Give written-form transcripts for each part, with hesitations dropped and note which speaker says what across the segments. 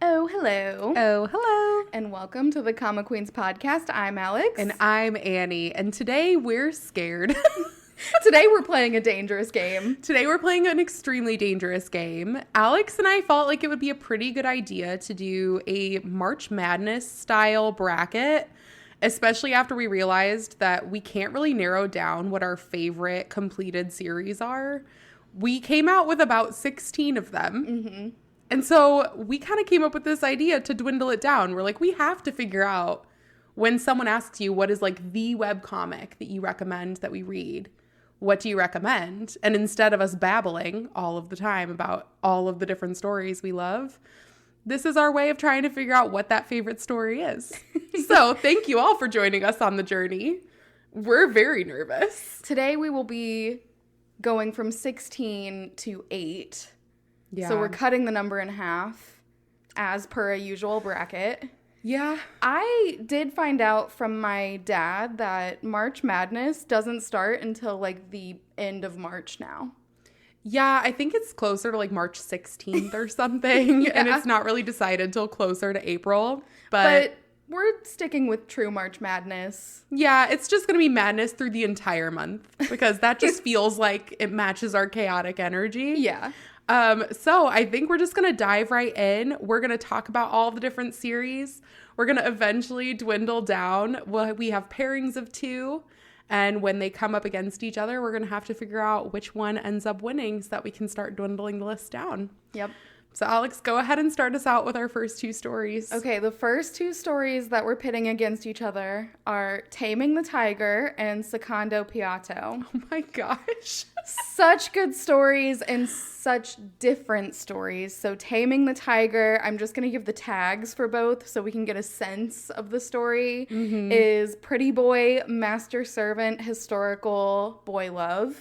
Speaker 1: Oh, hello.
Speaker 2: Oh, hello.
Speaker 1: And welcome to the Comic Queens podcast. I'm Alex.
Speaker 2: And I'm Annie. And today we're scared.
Speaker 1: Today we're playing a dangerous game.
Speaker 2: Today we're playing an extremely dangerous game. Alex and I felt like it would be a pretty good idea to do a March Madness style bracket, especially after we realized that we can't really narrow down what our favorite completed series are. We came out with about 16 of them.
Speaker 1: Mm-hmm.
Speaker 2: And so we kind of came up with this idea to dwindle it down. We're like, we have to figure out when someone asks you what is like the webcomic that you recommend that we read, what do you recommend? And instead of us babbling all of the time about all of the different stories we love, this is our way of trying to figure out what that favorite story is. So thank you all for joining us on the journey. We're very nervous.
Speaker 1: Today we will be going from 16 to 8.
Speaker 2: Yeah.
Speaker 1: So we're cutting the number in half as per a usual bracket.
Speaker 2: Yeah.
Speaker 1: I did find out from my dad that March Madness doesn't start until like the end of March now.
Speaker 2: Yeah, I think it's closer to like March 16th or something.
Speaker 1: Yeah.
Speaker 2: And it's not really decided till closer to April. But
Speaker 1: we're sticking with true March Madness.
Speaker 2: Yeah, it's just going to be madness through the entire month because that just feels like it matches our chaotic energy.
Speaker 1: Yeah.
Speaker 2: So I think we're just going to dive right in. We're going to talk about all the different series. We're going to eventually dwindle down. We have pairings of 2. And when they come up against each other, we're going to have to figure out which one ends up winning so that we can start dwindling the list down.
Speaker 1: Yep.
Speaker 2: So Alex, go ahead and start us out with our first 2 stories.
Speaker 1: Okay, the first 2 stories that we're pitting against each other are Taming the Tiger and Secondo Piatto.
Speaker 2: Oh my gosh.
Speaker 1: Such good stories and such different stories. So Taming the Tiger, I'm just going to give the tags for both so we can get a sense of the story, is pretty boy, master servant, historical boy love.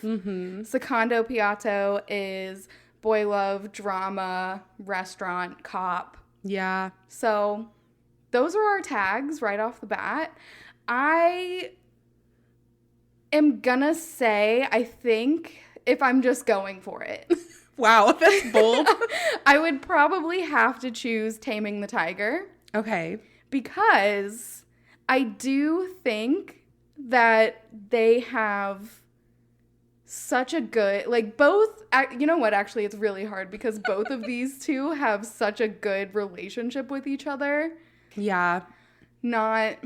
Speaker 1: Secondo Piatto is boy love, drama, restaurant, cop.
Speaker 2: Yeah.
Speaker 1: So those are our tags right off the bat. I am gonna say, I think, if I'm just going for it.
Speaker 2: Wow, that's bold.
Speaker 1: I would probably have to choose Taming the Tiger.
Speaker 2: Okay.
Speaker 1: Because I do think that they have such a good, like both, you know what, actually it's really hard because both of these 2 have such a good relationship with each other.
Speaker 2: Yeah.
Speaker 1: Not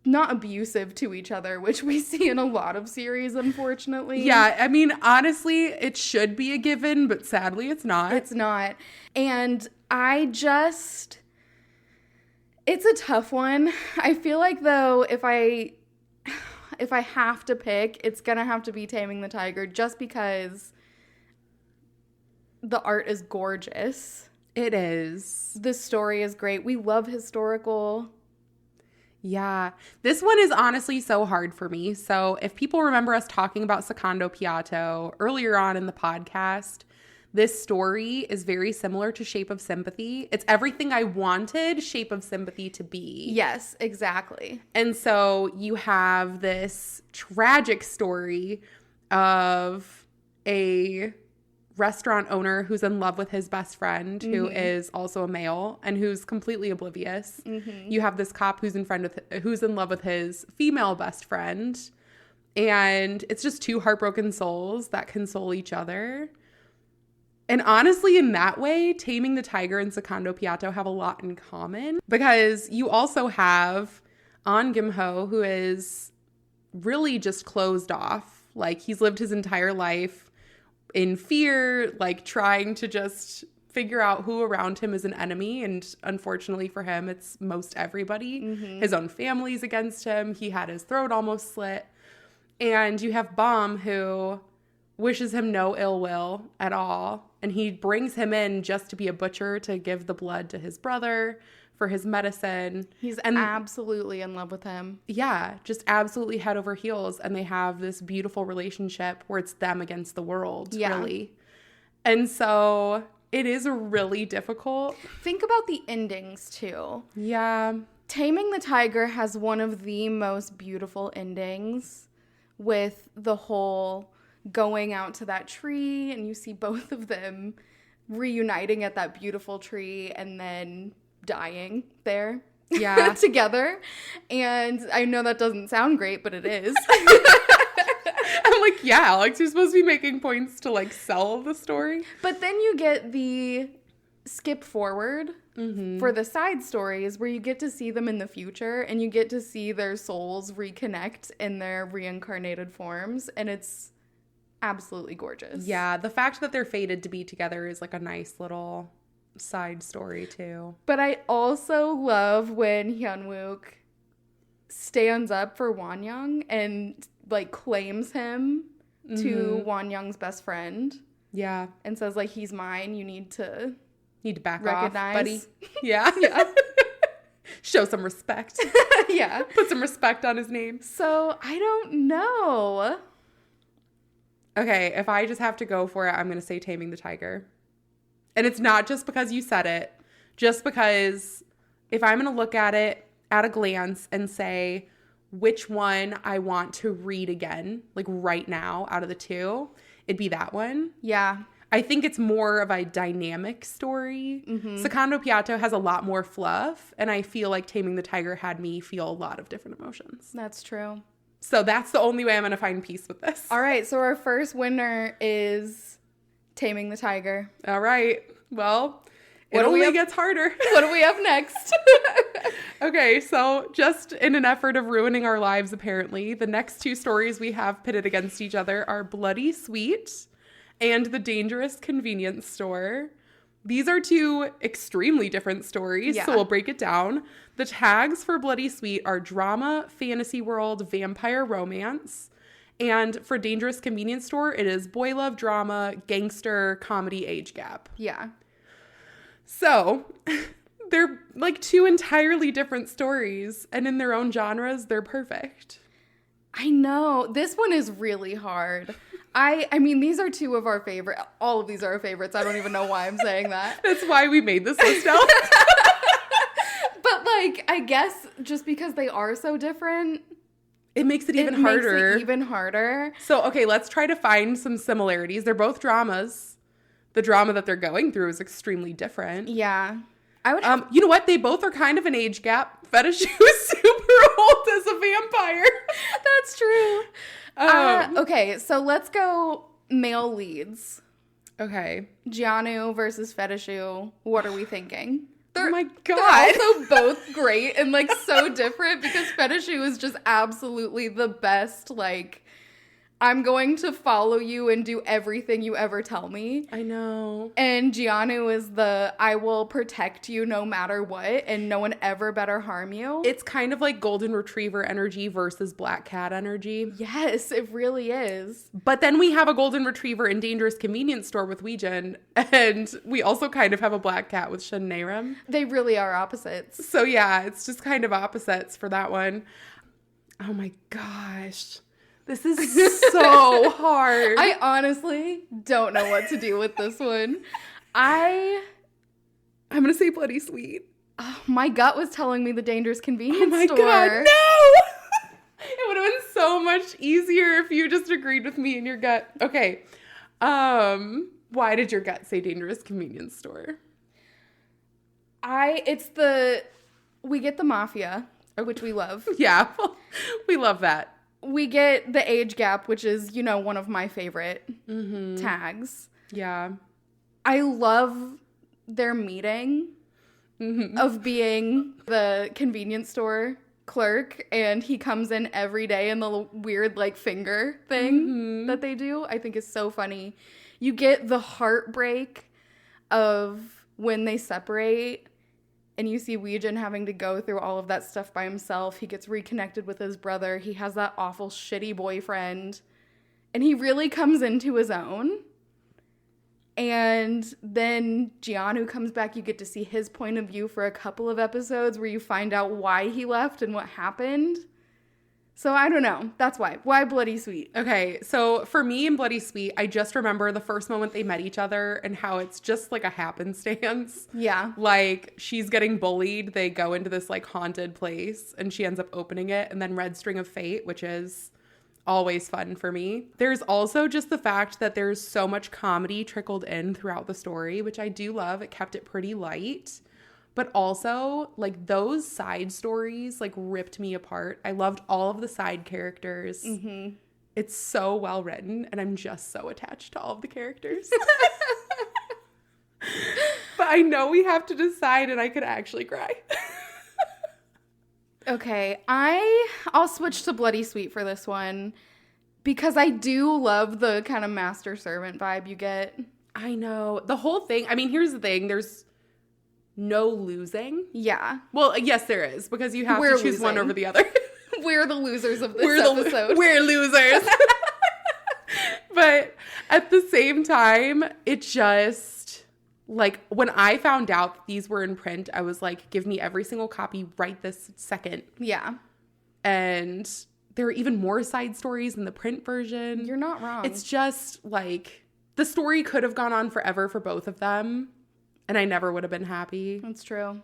Speaker 1: abusive to each other, which we see in a lot of series, unfortunately.
Speaker 2: Yeah, I mean, honestly, it should be a given, but sadly it's not.
Speaker 1: It's not. And it's a tough one. I feel like, though, if I have to pick, it's going to have to be Taming the Tiger just because the art is gorgeous.
Speaker 2: It is.
Speaker 1: The story is great. We love historical.
Speaker 2: Yeah. This one is honestly so hard for me. So if people remember us talking about Secondo Piatto earlier on in the podcast, this story is very similar to Shape of Sympathy. It's everything I wanted Shape of Sympathy to be.
Speaker 1: Yes, exactly.
Speaker 2: And so you have this tragic story of a restaurant owner who's in love with his best friend, who is also a male and who's completely oblivious. You have this cop who's in love with his female best friend. And it's just 2 heartbroken souls that console each other. And honestly, in that way, Taming the Tiger and Secondo Piatto have a lot in common because you also have An Gimho, who is really just closed off. Like, he's lived his entire life in fear, like trying to just figure out who around him is an enemy. And unfortunately for him, it's most everybody. His own family's against him. He had his throat almost slit. And you have Baum, who wishes him no ill will at all. And he brings him in just to be a butcher to give the blood to his brother for his medicine.
Speaker 1: He's absolutely in love with him.
Speaker 2: Yeah, just absolutely head over heels. And they have this beautiful relationship where it's them against the world, really. And so it is really difficult.
Speaker 1: Think about the endings, too.
Speaker 2: Yeah.
Speaker 1: Taming the Tiger has one of the most beautiful endings with the whole going out to that tree and you see both of them reuniting at that beautiful tree and then dying there.
Speaker 2: Yeah.
Speaker 1: Together. And I know that doesn't sound great, but it is.
Speaker 2: I'm like, yeah, Alex, you're supposed to be making points to like sell the story.
Speaker 1: But then you get the skip forward for the side stories where you get to see them in the future and you get to see their souls reconnect in their reincarnated forms. And it's absolutely gorgeous.
Speaker 2: Yeah, the fact that they're fated to be together is like a nice little side story too.
Speaker 1: But I also love when Hyunwook stands up for Wonyoung and like claims him to Wonyoung's best friend.
Speaker 2: Yeah.
Speaker 1: And says like, he's mine. You need to
Speaker 2: back
Speaker 1: recognize.
Speaker 2: off, buddy. Yeah.
Speaker 1: Yeah.
Speaker 2: Show some respect.
Speaker 1: Yeah.
Speaker 2: Put some respect on his name.
Speaker 1: So I don't know.
Speaker 2: Okay, if I just have to go for it, I'm going to say Taming the Tiger. And it's not just because you said it, just because if I'm going to look at it at a glance and say which one I want to read again, like right now out of the two, it'd be that one.
Speaker 1: Yeah.
Speaker 2: I think it's more of a dynamic story. Secondo Piatto has a lot more fluff, and I feel like Taming the Tiger had me feel a lot of different emotions.
Speaker 1: That's true.
Speaker 2: So that's the only way I'm going to find peace with this.
Speaker 1: All right, so our first winner is Taming the Tiger.
Speaker 2: All right. Well, it only gets harder.
Speaker 1: What do we have next?
Speaker 2: Okay, so just in an effort of ruining our lives, apparently, the next two stories we have pitted against each other are Bloody Sweet and The Dangerous Convenience Store. These are two extremely different stories, so we'll break it down. The tags for Bloody Sweet are drama, fantasy world, vampire romance. And for Dangerous Convenience Store, it is boy love drama, gangster, comedy, age gap.
Speaker 1: Yeah.
Speaker 2: So they're like two entirely different stories, and in their own genres, they're perfect.
Speaker 1: I know. This one is really hard. I mean, these are two of our favorite. All of these are our favorites. I don't even know why I'm saying that.
Speaker 2: That's why we made this list out.
Speaker 1: But like, I guess just because they are so different,
Speaker 2: it makes it even harder.
Speaker 1: Makes it even harder.
Speaker 2: So, okay, let's try to find some similarities. They're both dramas. The drama that they're going through is extremely different.
Speaker 1: Yeah. I would
Speaker 2: you know what? They both are kind of an age gap. Fetishu is super old as a vampire.
Speaker 1: That's true. Okay, so let's go male leads.
Speaker 2: Okay.
Speaker 1: Jianu versus Fetishu. What are we thinking?
Speaker 2: Oh my God.
Speaker 1: They're also both great and like so different because Fetishu is just absolutely the best. Like, I'm going to follow you and do everything you ever tell me.
Speaker 2: I know.
Speaker 1: And Jianu is the I will protect you no matter what and no one ever better harm you.
Speaker 2: It's kind of like golden retriever energy versus black cat energy.
Speaker 1: Yes, it really is.
Speaker 2: But then we have a golden retriever in Dangerous Convenience Store with Weejin, and we also kind of have a black cat with Shin Naram.
Speaker 1: They really are opposites.
Speaker 2: So yeah, it's just kind of opposites for that one. Oh my gosh. This is so hard.
Speaker 1: I honestly don't know what to do with this one. I'm
Speaker 2: going to say Bloody Sweet.
Speaker 1: Oh, my gut was telling me The Dangerous Convenience Store.
Speaker 2: God, no! It would have been so much easier if you just agreed with me in your gut. Okay. Why did your gut say Dangerous Convenience Store?
Speaker 1: We get the mafia, which we love.
Speaker 2: Yeah, we love that.
Speaker 1: We get the age gap, which is, one of my favorite tags.
Speaker 2: Yeah.
Speaker 1: I love their meeting of being the convenience store clerk, and he comes in every day and the weird, like, finger thing that they do, I think is so funny. You get the heartbreak of when they separate. And you see Weejin having to go through all of that stuff by himself. He gets reconnected with his brother. He has that awful, shitty boyfriend. And he really comes into his own. And then Jianu comes back. You get to see his point of view for a couple of episodes where you find out why he left and what happened. So I don't know. That's why. Why Bloody Sweet?
Speaker 2: Okay, so for me in Bloody Sweet, I just remember the first moment they met each other and how it's just like a happenstance.
Speaker 1: Yeah.
Speaker 2: Like, she's getting bullied. They go into this like haunted place and she ends up opening it. And then Red String of Fate, which is always fun for me. There's also just the fact that there's so much comedy trickled in throughout the story, which I do love. It kept it pretty light. But also, like, those side stories, like, ripped me apart. I loved all of the side characters. Mm-hmm. It's so well written, and I'm just so attached to all of the characters. But I know we have to decide, and I could actually cry.
Speaker 1: Okay, I'll switch to Bloody Sweet for this one because I do love the kind of master-servant vibe you get.
Speaker 2: I know. The whole thing, I mean, here's the thing. There's no losing.
Speaker 1: Yeah.
Speaker 2: Well, yes, there is, because you have to choose one over the other.
Speaker 1: We're the losers of this episode.
Speaker 2: We're losers. But at the same time, it just, like, when I found out that these were in print, I was like, give me every single copy right this second.
Speaker 1: Yeah.
Speaker 2: And there are even more side stories in the print version.
Speaker 1: You're not wrong.
Speaker 2: It's just, like, the story could have gone on forever for both of them, and I never would have been happy.
Speaker 1: That's true.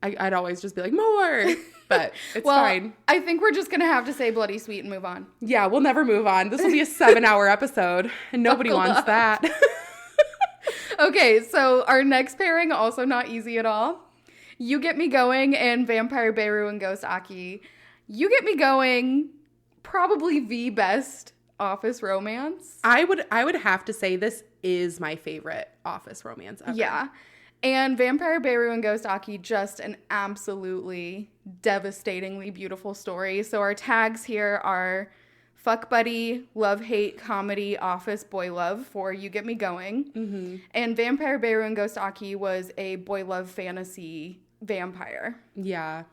Speaker 2: I'd always just be like, more, but it's fine.
Speaker 1: I think we're just going to have to say Bloody Sweet and move on.
Speaker 2: Yeah, we'll never move on. This will be a 7-hour episode, and nobody wants that.
Speaker 1: Okay, so our next pairing, also not easy at all. You Get Me Going and Vampire Beru and Ghost Aki. You Get Me Going, probably the best office romance.
Speaker 2: I would have to say this is my favorite office romance ever.
Speaker 1: Yeah. And Vampire Beru and Ghost Aki, just an absolutely devastatingly beautiful story. So our tags here are fuck buddy, love hate comedy, office boy love for You Get Me Going. Mm-hmm. And Vampire Beru and Ghost Aki was a boy love fantasy vampire.
Speaker 2: Yeah.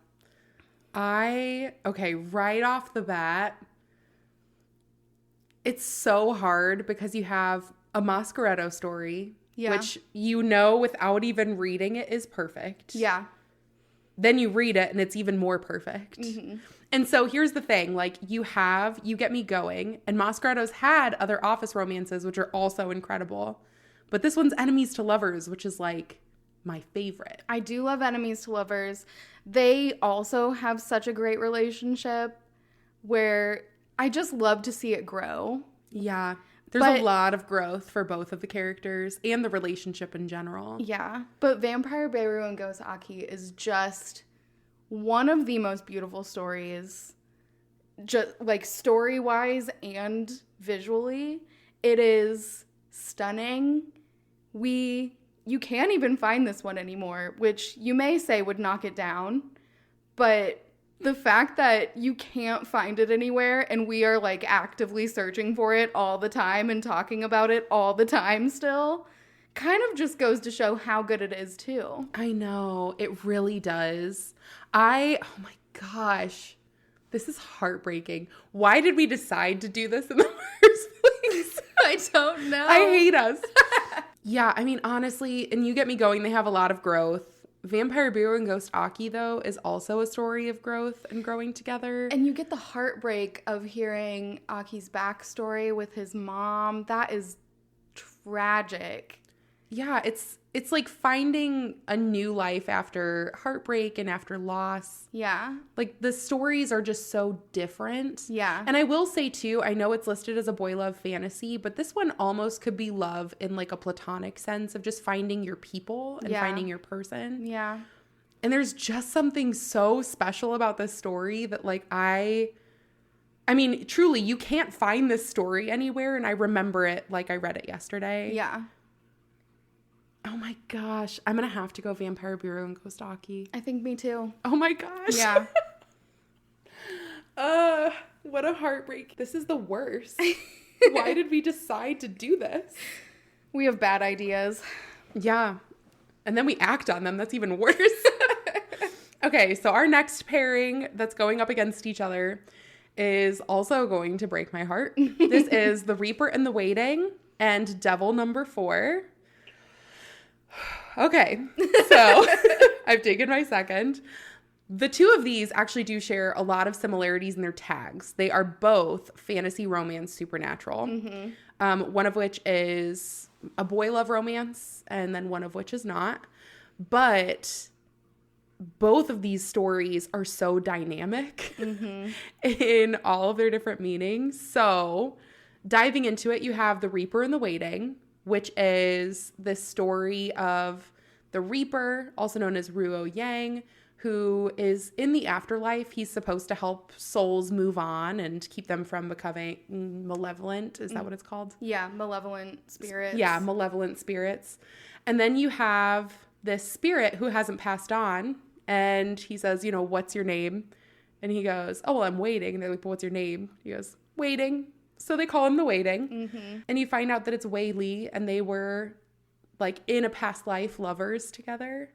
Speaker 2: Okay, right off the bat, it's so hard because you have a Masqueretto story. Yeah. Which you know without even reading it is perfect.
Speaker 1: Yeah.
Speaker 2: Then you read it and it's even more perfect. Mm-hmm. And so here's the thing. Like, you have You Get Me Going, and Masqueretto's had other office romances, which are also incredible. But this one's Enemies to Lovers, which is, like, my favorite.
Speaker 1: I do love Enemies to Lovers. They also have such a great relationship where I just love to see it grow.
Speaker 2: Yeah. There's a lot of growth for both of the characters and the relationship in general.
Speaker 1: Yeah. But Vampire Beru and Ghost Aki is just one of the most beautiful stories, just like story-wise and visually. It is stunning. You can't even find this one anymore, which you may say would knock it down. But the fact that you can't find it anywhere and we are like actively searching for it all the time and talking about it all the time still kind of just goes to show how good it is too.
Speaker 2: I know. It really does. Oh my gosh. This is heartbreaking. Why did we decide to do this in the first place?
Speaker 1: I don't know.
Speaker 2: I hate us. Yeah, I mean, honestly, in You Get Me Going, they have a lot of growth. Vampire Beru and Ghost Aki, though, is also a story of growth and growing together.
Speaker 1: And you get the heartbreak of hearing Aki's backstory with his mom. That is tragic.
Speaker 2: Yeah, it's like finding a new life after heartbreak and after loss.
Speaker 1: Yeah.
Speaker 2: Like, the stories are just so different.
Speaker 1: Yeah.
Speaker 2: And I will say, too, I know it's listed as a boy love fantasy, but this one almost could be love in, like, a platonic sense of just finding your people and finding your person.
Speaker 1: Yeah.
Speaker 2: And there's just something so special about this story that, like, I mean, truly, you can't find this story anywhere, and I remember it like I read it yesterday.
Speaker 1: Yeah.
Speaker 2: Oh my gosh. I'm going to have to go Vampire Beru and Ghost Aki.
Speaker 1: I think me too.
Speaker 2: Oh my gosh.
Speaker 1: Yeah.
Speaker 2: What a heartbreak. This is the worst. Why did we decide to do this?
Speaker 1: We have bad ideas.
Speaker 2: Yeah. And then we act on them. That's even worse. Okay, so our next pairing that's going up against each other is also going to break my heart. This is The Reaper and the Waiting and Devil Number 4. Okay, so I've taken my second. The two of these actually do share a lot of similarities in their tags. They are both fantasy romance supernatural, one of which is a boy love romance, and then one of which is not. But both of these stories are so dynamic in all of their different meanings. So diving into it, you have The Reaper and the Waiting, which is this story of the Reaper, also known as Ruo Yang, who is in the afterlife. He's supposed to help souls move on and keep them from becoming malevolent. Is that what it's called?
Speaker 1: Yeah, malevolent spirits.
Speaker 2: Yeah, malevolent spirits. And then you have this spirit who hasn't passed on, and he says, you know, what's your name? And he goes, oh, well, I'm waiting. And they're like, but what's your name? He goes, waiting. So they call him the Waiting. And you find out that it's Wei Li, and they were like in a past life lovers together.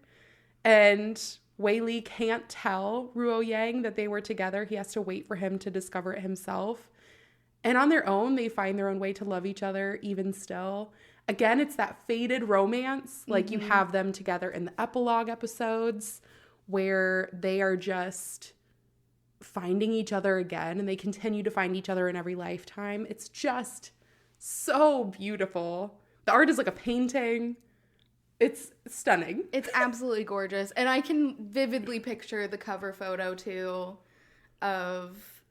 Speaker 2: And Wei Li can't tell Ruo Yang that they were together. He has to wait for him to discover it himself. And on their own, they find their own way to love each other even still. Again, it's that faded romance. Like you have them together in the epilogue episodes where they are just finding each other again, and they continue to find each other in every lifetime. It's just so beautiful. The art is like a painting. It's stunning.
Speaker 1: It's absolutely gorgeous. And I can vividly picture the cover photo too of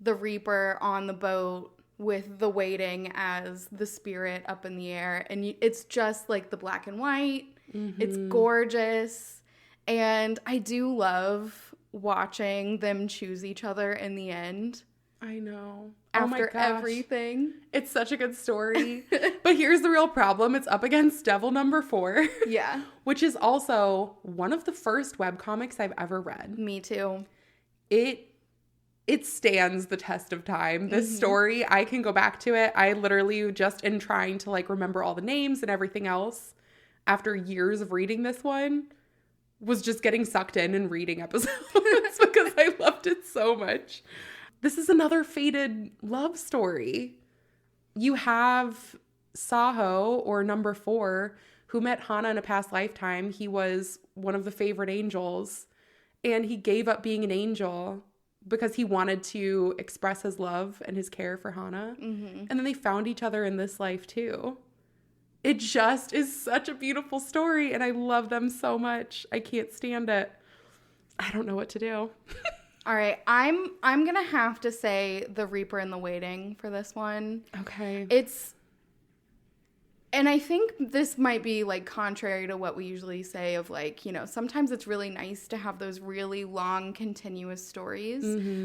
Speaker 1: the Reaper on the boat with the Waiting as the spirit up in the air. And it's just like the black and white. It's gorgeous. And I do love watching them choose each other in the end.
Speaker 2: I know.
Speaker 1: After everything.
Speaker 2: It's such a good story. But here's the real problem. It's up against Devil Number 4.
Speaker 1: Yeah.
Speaker 2: Which is also one of the first webcomics I've ever read.
Speaker 1: Me too.
Speaker 2: It stands the test of time. This story, I can go back to it. I literally just in trying to like remember all the names and everything else after years of reading this one was just getting sucked in and reading episodes because I loved it so much. This is another faded love story. You have Saho, or Number 4, who met Hana in a past lifetime. He was one of the favorite angels, and he gave up being an angel because he wanted to express his love and his care for Hana. And then they found each other in this life too. It just is such a beautiful story, and I love them so much. I can't stand it. I don't know what to do.
Speaker 1: All right, I'm going to have to say The Reaper and the Waiting for this one.
Speaker 2: Okay.
Speaker 1: And I think this might be like contrary to what we usually say of like, you know, sometimes it's really nice to have those really long continuous stories,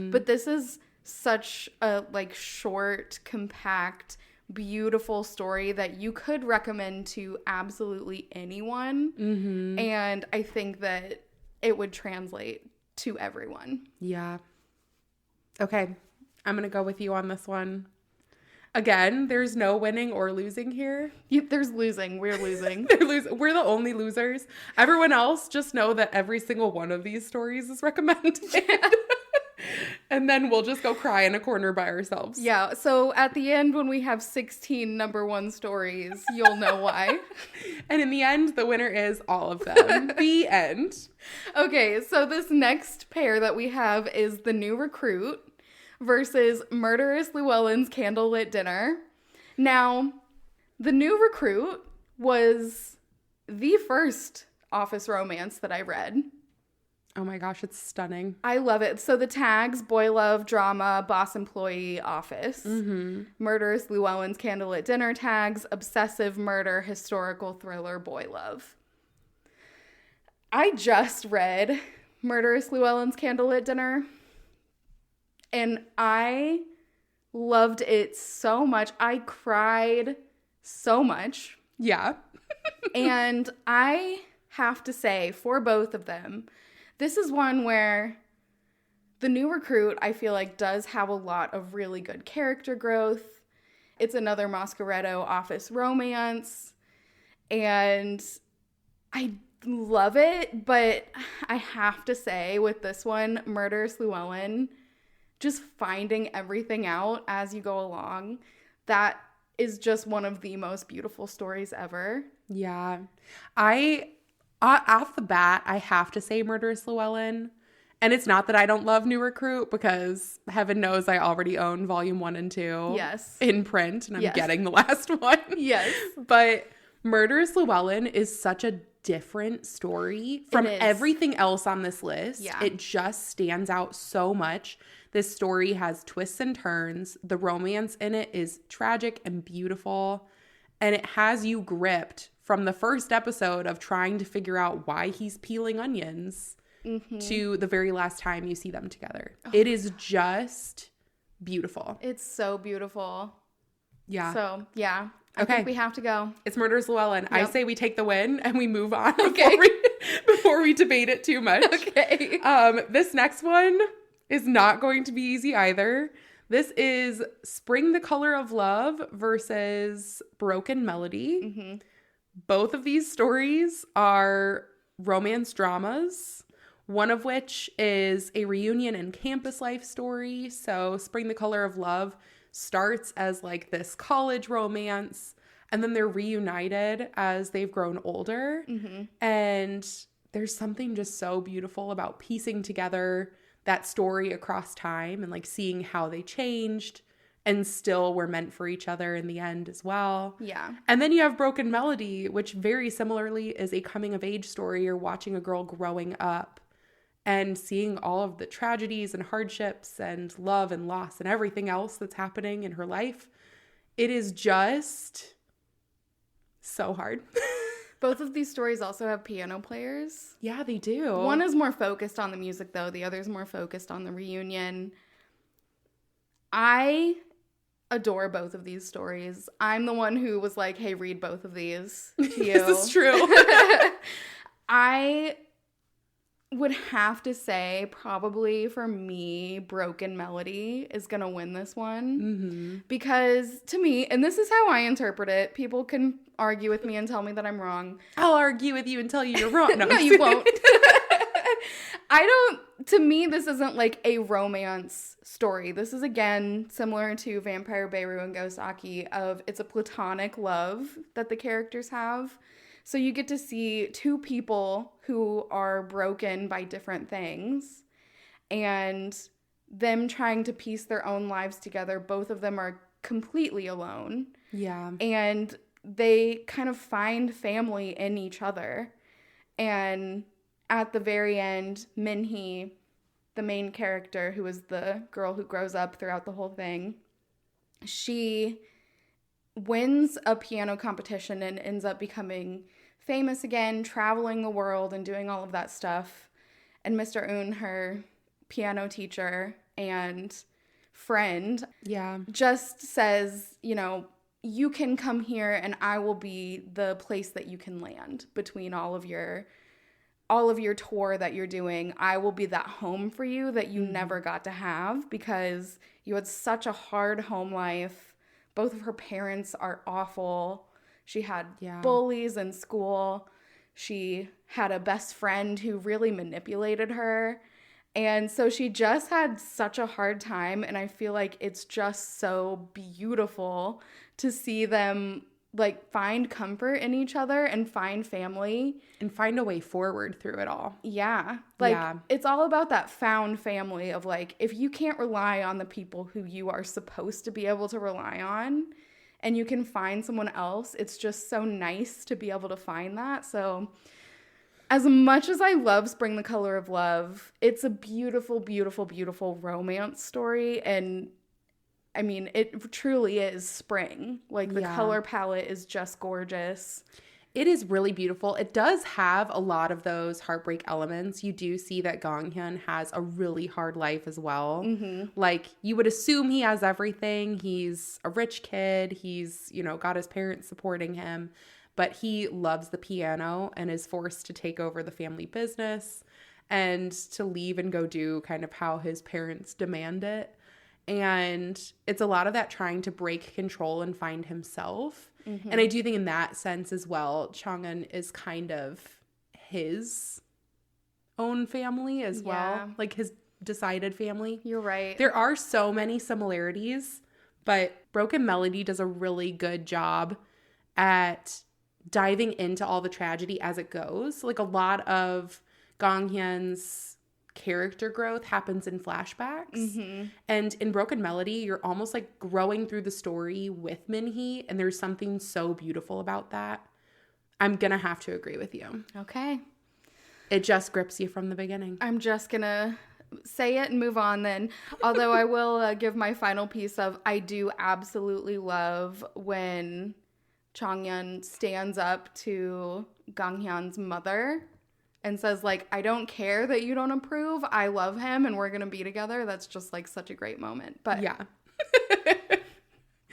Speaker 1: but this is such a like short, compact, beautiful story that you could recommend to absolutely anyone. And I think that it would translate to everyone.
Speaker 2: Yeah. Okay. I'm going to go with you on this one. Again, there's no winning or losing here.
Speaker 1: There's losing. We're losing.
Speaker 2: We're the only losers. Everyone else, just know that every single one of these stories is recommended. And then we'll just go cry in a corner by ourselves.
Speaker 1: Yeah. So at the end, when we have 16 number 1 stories, you'll know why.
Speaker 2: And in the end, the winner is all of them. The end.
Speaker 1: Okay. So this next pair that we have is The New Recruit versus Murderous Llewellyn's Candlelit Dinner. Now, The New Recruit was the first office romance that I read.
Speaker 2: Oh my gosh, it's stunning.
Speaker 1: I love it. So the tags: boy love, drama, boss employee, office. Murderous Llewellyn's Candlelit Dinner tags: obsessive murder, historical thriller, boy love. I just read Murderous Llewellyn's Candlelit Dinner, and I loved it so much. I cried so much.
Speaker 2: Yeah.
Speaker 1: And I have to say, for both of them, this is one where The New Recruit, I feel like, does have a lot of really good character growth. It's another Mascaretto office romance, and I love it, but I have to say, with this one, Murderous Llewellyn, just finding everything out as you go along, that is just one of the most beautiful stories ever.
Speaker 2: Yeah. Off the bat, I have to say Murderous Llewellyn. And it's not that I don't love New Recruit, because heaven knows I already own volume 1 and 2 in print, and I'm getting the last one.
Speaker 1: Yes.
Speaker 2: But Murderous Llewellyn is such a different story from everything else on this list.
Speaker 1: Yeah.
Speaker 2: It just stands out so much. This story has twists and turns. The romance in it is tragic and beautiful. And it has you gripped from the first episode of trying to figure out why he's peeling onions to the very last time you see them together. Oh, it is just beautiful.
Speaker 1: It's so beautiful.
Speaker 2: Yeah.
Speaker 1: So, yeah. I think we have to go.
Speaker 2: It's Murder's Llewellyn. Yep. I say we take the win and we move on
Speaker 1: Okay.
Speaker 2: before we debate it too much.
Speaker 1: Okay.
Speaker 2: This next one is not going to be easy either. This is Spring the Color of Love versus Broken Melody. Both of these stories are romance dramas, one of which is a reunion and campus life story. So Spring the Color of Love starts as like this college romance, and then they're reunited as they've grown older. And there's something just so beautiful about piecing together that story across time and like seeing how they changed and still were meant for each other in the end as well.
Speaker 1: Yeah.
Speaker 2: And then you have Broken Melody, which very similarly is a coming of age story. You're watching a girl growing up and seeing all of the tragedies and hardships and love and loss and everything else that's happening in her life. It is just so hard.
Speaker 1: Both of these stories also have piano players.
Speaker 2: Yeah, they do.
Speaker 1: One is more focused on the music, though. The other is more focused on the reunion. I adore both of these stories. I'm the one who was like, hey, read both of these to you.
Speaker 2: This is true.
Speaker 1: I would have to say probably for me, Broken Melody is going to win this one. Because to me, and this is how I interpret it, people can argue with me and tell me that I'm wrong.
Speaker 2: I'll argue with you and tell you you're wrong.
Speaker 1: No, you won't. To me, this isn't like a romance story. This is, again, similar to Vampire Beirut and Ghost Aki it's a platonic love that the characters have. So you get to see two people who are broken by different things and them trying to piece their own lives together. Both of them are completely alone.
Speaker 2: Yeah.
Speaker 1: And they kind of find family in each other. And at the very end, Minhee, the main character, who is the girl who grows up throughout the whole thing, she wins a piano competition and ends up becoming famous again, traveling the world and doing all of that stuff. And Mr. Un, her piano teacher and friend, just says, you can come here and I will be the place that you can land between all of your tour that you're doing. I will be that home for you that you never got to have because you had such a hard home life. Both of her parents are awful. She had bullies in school. She had a best friend who really manipulated her. And so she just had such a hard time. And I feel like it's just so beautiful to see them like find comfort in each other and find family.
Speaker 2: And find a way forward through it all.
Speaker 1: Yeah. It's all about that found family of like, if you can't rely on the people who you are supposed to be able to rely on, and you can find someone else, it's just so nice to be able to find that. So as much as I love Spring the Color of Love, it's a beautiful, beautiful, beautiful romance story. And I mean, it truly is spring. Like the color palette is just gorgeous.
Speaker 2: It is really beautiful. It does have a lot of those heartbreak elements. You do see that Gonghyun has a really hard life as well. Like, you would assume he has everything. He's a rich kid. He's, got his parents supporting him. But he loves the piano and is forced to take over the family business and to leave and go do kind of how his parents demand it. And it's a lot of that trying to break control and find himself. And I do think in that sense as well, Chang'eun is kind of his own family as well. Like his decided family.
Speaker 1: You're right.
Speaker 2: There are so many similarities, but Broken Melody does a really good job at diving into all the tragedy as it goes. Like a lot of Gonghyun's character growth happens in flashbacks. And in Broken Melody, you're almost like growing through the story with Minhee, and there's something so beautiful about that. I'm going to have to agree with you.
Speaker 1: Okay.
Speaker 2: It just grips you from the beginning.
Speaker 1: I'm just going to say it and move on then. Although I will give my final piece of, I do absolutely love when Changhyun stands up to Ganghyun's mother and says, like, I don't care that you don't approve. I love him and we're going to be together. That's just like such a great moment. But
Speaker 2: yeah.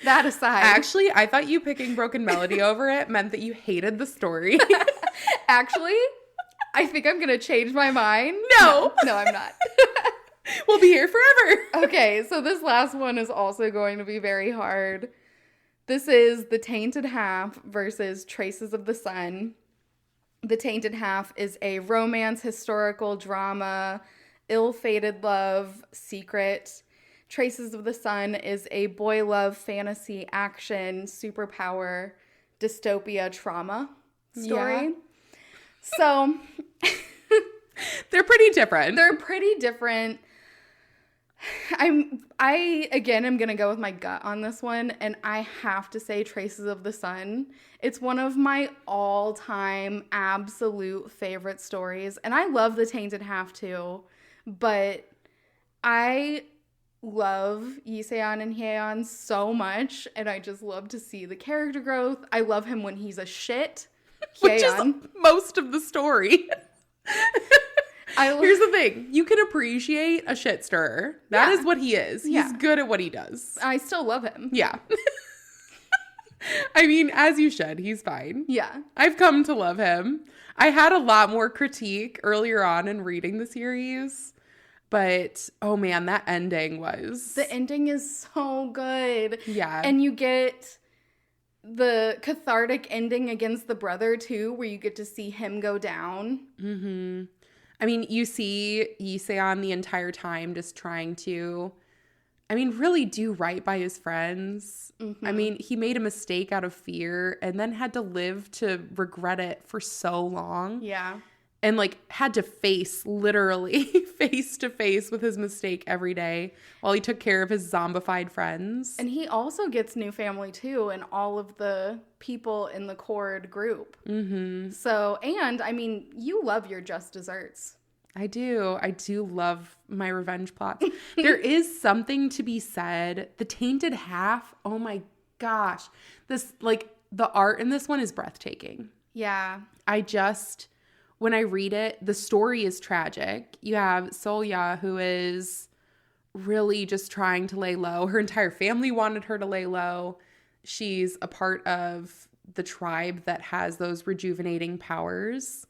Speaker 1: That aside.
Speaker 2: Actually, I thought you picking Broken Melody over it meant that you hated the story.
Speaker 1: Actually, I think I'm going to change my mind.
Speaker 2: No,
Speaker 1: I'm not.
Speaker 2: We'll be here forever.
Speaker 1: Okay, so this last one is also going to be very hard. This is The Tainted Half versus Traces of the Sun. The Tainted Half is a romance, historical drama, ill-fated love, secret. Traces of the Sun is a boy love, fantasy, action, superpower, dystopia, trauma story.
Speaker 2: Yeah.
Speaker 1: So
Speaker 2: They're pretty different.
Speaker 1: They're pretty different. I again am gonna go with my gut on this one, and I have to say Traces of the Sun. It's one of my all-time absolute favorite stories, and I love The Tainted Half too, but I love Yiseon and Hyeon so much, and I just love to see the character growth. I love him when he's a shit.
Speaker 2: Which is most of the story.
Speaker 1: Here's
Speaker 2: the thing. You can appreciate a shit stirrer. That is what he is. He's good at what he does.
Speaker 1: I still love him.
Speaker 2: Yeah. I mean, as you should. He's fine.
Speaker 1: Yeah.
Speaker 2: I've come to love him. I had a lot more critique earlier on in reading the series. But, oh man, that ending was...
Speaker 1: The ending is so good.
Speaker 2: Yeah.
Speaker 1: And you get the cathartic ending against the brother, too, where you get to see him go down.
Speaker 2: Mm-hmm. I mean, you see Yiseon the entire time just trying to, really do right by his friends. Mm-hmm. I mean, he made a mistake out of fear and then had to live to regret it for so long.
Speaker 1: Yeah.
Speaker 2: And, had to literally face to face with his mistake every day while he took care of his zombified friends.
Speaker 1: And he also gets new family, too, and all of the people in the Cord group.
Speaker 2: Mm-hmm.
Speaker 1: So, and, you love your just desserts.
Speaker 2: I do. I do love my revenge plots. There is something to be said. The Tainted Half, oh my gosh. This, the art in this one is breathtaking.
Speaker 1: Yeah.
Speaker 2: When I read it, the story is tragic. You have Solya, who is really just trying to lay low. Her entire family wanted her to lay low. She's a part of the tribe that has those rejuvenating powers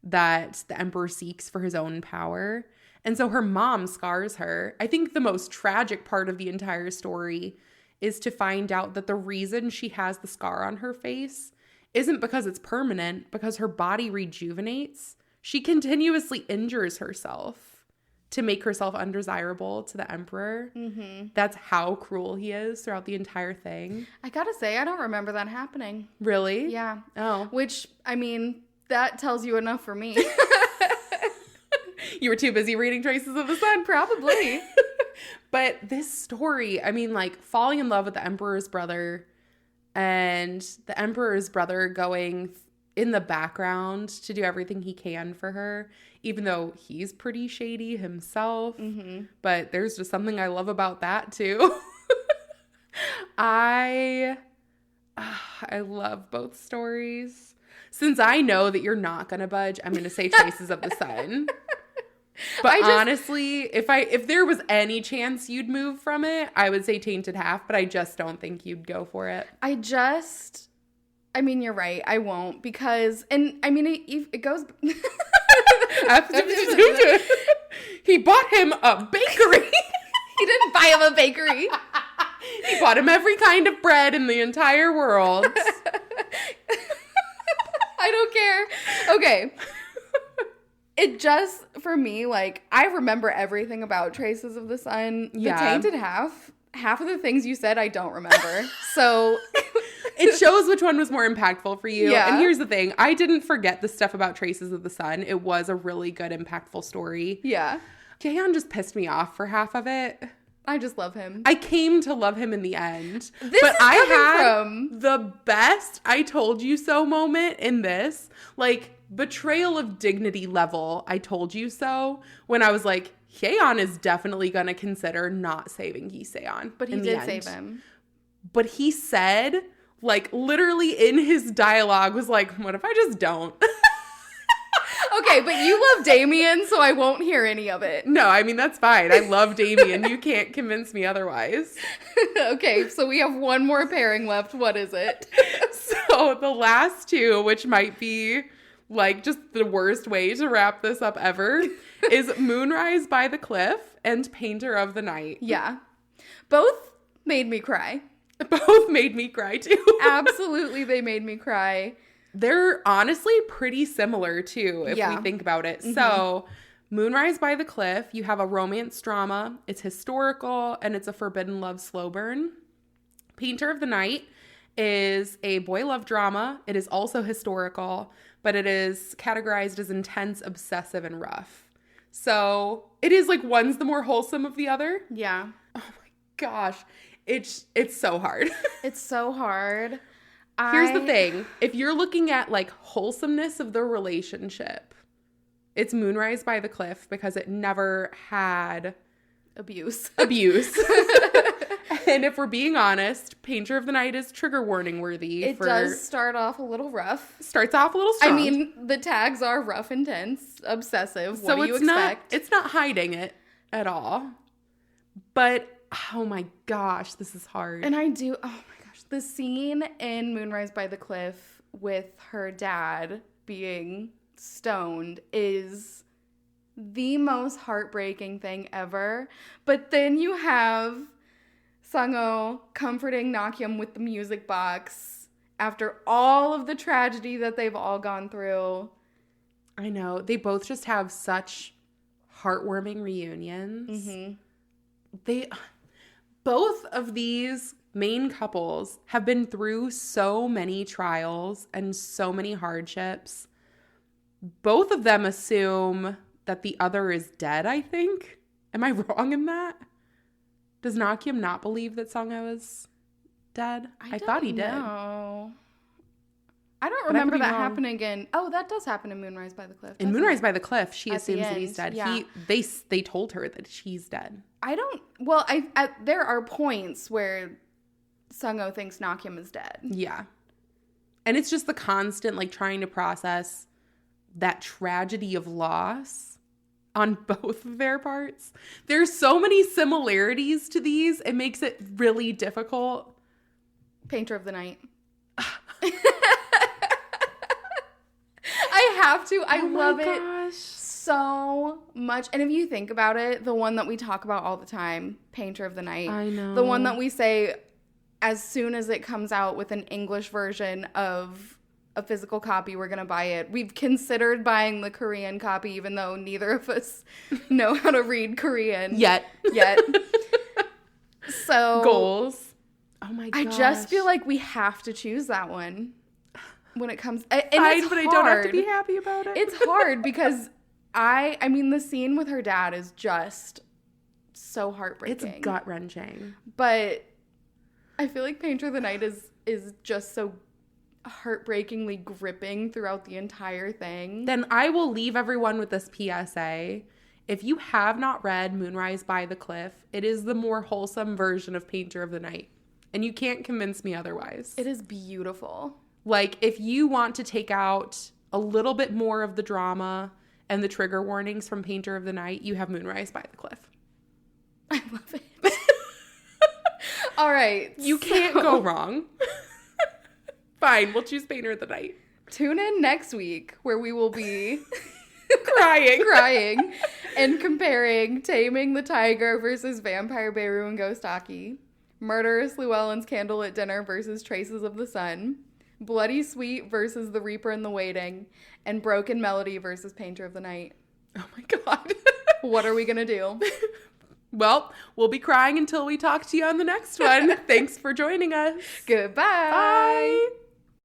Speaker 2: that the emperor seeks for his own power. And so her mom scars her. I think the most tragic part of the entire story is to find out that the reason she has the scar on her face isn't because it's permanent, because her body rejuvenates. She continuously injures herself to make herself undesirable to the emperor. Mm-hmm. That's how cruel he is throughout the entire thing.
Speaker 1: I gotta say, I don't remember that happening.
Speaker 2: Really?
Speaker 1: Yeah.
Speaker 2: Oh.
Speaker 1: Which, that tells you enough for me.
Speaker 2: You were too busy reading Traces of the Sun?
Speaker 1: Probably.
Speaker 2: But this story, falling in love with the emperor's brother and the emperor's brother going in the background to do everything he can for her, even though he's pretty shady himself. Mm-hmm. But there's just something I love about that too. I love both stories. Since I know that you're not going to budge, I'm going to say Traces of the Sun. But honestly, if there was any chance you'd move from it, I would say Tainted Half, but I just don't think you'd go for it.
Speaker 1: You're right. I won't because, it goes.
Speaker 2: He bought him a bakery.
Speaker 1: He didn't buy him a bakery.
Speaker 2: He bought him every kind of bread in the entire world.
Speaker 1: I don't care. Okay. It just, for me, I remember everything about Traces of the Sun. The Tainted Half of the things you said, I don't remember. So
Speaker 2: it shows which one was more impactful for you.
Speaker 1: Yeah.
Speaker 2: And here's the thing. I didn't forget the stuff about Traces of the Sun. It was a really good, impactful story.
Speaker 1: Yeah.
Speaker 2: Jaehyun just pissed me off for half of it.
Speaker 1: I just love him.
Speaker 2: I came to love him in the end.
Speaker 1: This
Speaker 2: but
Speaker 1: is
Speaker 2: I
Speaker 1: coming
Speaker 2: had
Speaker 1: from
Speaker 2: the best I told you so moment in this. Like, betrayal of dignity level, I told you so, when I was like, Hyeon is definitely going to consider not saving Gi-seon.
Speaker 1: But he did save him.
Speaker 2: But he said, like, literally in his dialogue was like, what if I just don't?
Speaker 1: Okay, but you love Damien, so I won't hear any of it.
Speaker 2: No, I mean, that's fine. I love Damien. You can't convince me otherwise.
Speaker 1: Okay, so we have one more pairing left. What is it?
Speaker 2: So the last two, which might be like just the worst way to wrap this up ever, is Moonrise by the Cliff and Painter of the Night.
Speaker 1: Yeah. Both made me cry.
Speaker 2: Both made me cry too.
Speaker 1: Absolutely, they made me cry.
Speaker 2: They're honestly pretty similar too, if we think about it. Mm-hmm. So, Moonrise by the Cliff, you have a romance drama. It's historical, and it's a forbidden love slow burn. Painter of the Night is a boy love drama. It is also historical, but it is categorized as intense, obsessive, and rough. So, it is like one's the more wholesome of the other.
Speaker 1: Yeah.
Speaker 2: Oh my gosh. It's so hard.
Speaker 1: It's so hard.
Speaker 2: Here's the thing. If you're looking at like wholesomeness of the relationship, it's Moonrise by the Cliff because it never had
Speaker 1: abuse.
Speaker 2: And if we're being honest, Painter of the Night is trigger warning worthy.
Speaker 1: It does start off a little rough.
Speaker 2: Starts off a little strong.
Speaker 1: I mean, the tags are rough, intense, obsessive. What do you expect?
Speaker 2: It's not hiding it at all. But oh my gosh, this is hard.
Speaker 1: And oh my gosh, the scene in Moonrise by the Cliff with her dad being stoned is the most heartbreaking thing ever. But then you have Sung-ho comforting Nakyum with the music box after all of the tragedy that they've all gone through.
Speaker 2: I know. They both just have such heartwarming reunions. Mm-hmm. Both of these main couples have been through so many trials and so many hardships. Both of them assume that the other is dead, I think. Am I wrong in that? Does Nakyum not believe that Sung-ho is dead? I thought he did.
Speaker 1: I don't remember that happening in... Oh, that does happen in Moonrise by the Cliff.
Speaker 2: In Moonrise by the Cliff, she assumes that he's dead.
Speaker 1: Yeah.
Speaker 2: They told her that he's dead.
Speaker 1: I don't... Well, there are points where Sung-ho thinks Nakyum is dead.
Speaker 2: Yeah. And it's just the constant, like, trying to process that tragedy of loss on both of their parts. There's so many similarities to these. It makes it really difficult.
Speaker 1: Painter of the Night. I have to. I love it so much. And if you think about it, the one that we talk about all the time, Painter of the Night.
Speaker 2: I know.
Speaker 1: The one that we say as soon as it comes out with an English version of a physical copy, we're going to buy it. We've considered buying the Korean copy, even though neither of us know how to read Korean.
Speaker 2: Yet.
Speaker 1: So.
Speaker 2: Goals. Oh my gosh.
Speaker 1: I just feel like we have to choose that one when it comes. And
Speaker 2: fine,
Speaker 1: it's
Speaker 2: but
Speaker 1: hard.
Speaker 2: I don't have to be happy about it.
Speaker 1: It's hard because I mean, the scene with her dad is just so heartbreaking.
Speaker 2: It's gut-wrenching.
Speaker 1: But I feel like Painter of the Night is just so heartbreakingly gripping throughout the entire thing.
Speaker 2: Then I will leave everyone with this PSA. If you have not read Moonrise by the Cliff, it is the more wholesome version of Painter of the Night. And you can't convince me otherwise.
Speaker 1: It is beautiful.
Speaker 2: Like, if you want to take out a little bit more of the drama and the trigger warnings from Painter of the Night, you have Moonrise by the Cliff.
Speaker 1: I love it. All right.
Speaker 2: You can't go wrong. Fine, we'll choose Painter of the Night.
Speaker 1: Tune in next week where we will be
Speaker 2: crying
Speaker 1: and comparing Taming the Tiger versus Vampire Beru and Ghostaki, Murderous Llewellyn's Candlelit Dinner versus Traces of the Sun, Bloody Sweet versus The Reaper in the Waiting, and Broken Melody versus Painter of the Night.
Speaker 2: Oh my God.
Speaker 1: What are we going to do?
Speaker 2: Well, we'll be crying until we talk to you on the next one. Thanks for joining us.
Speaker 1: Goodbye.
Speaker 2: Bye.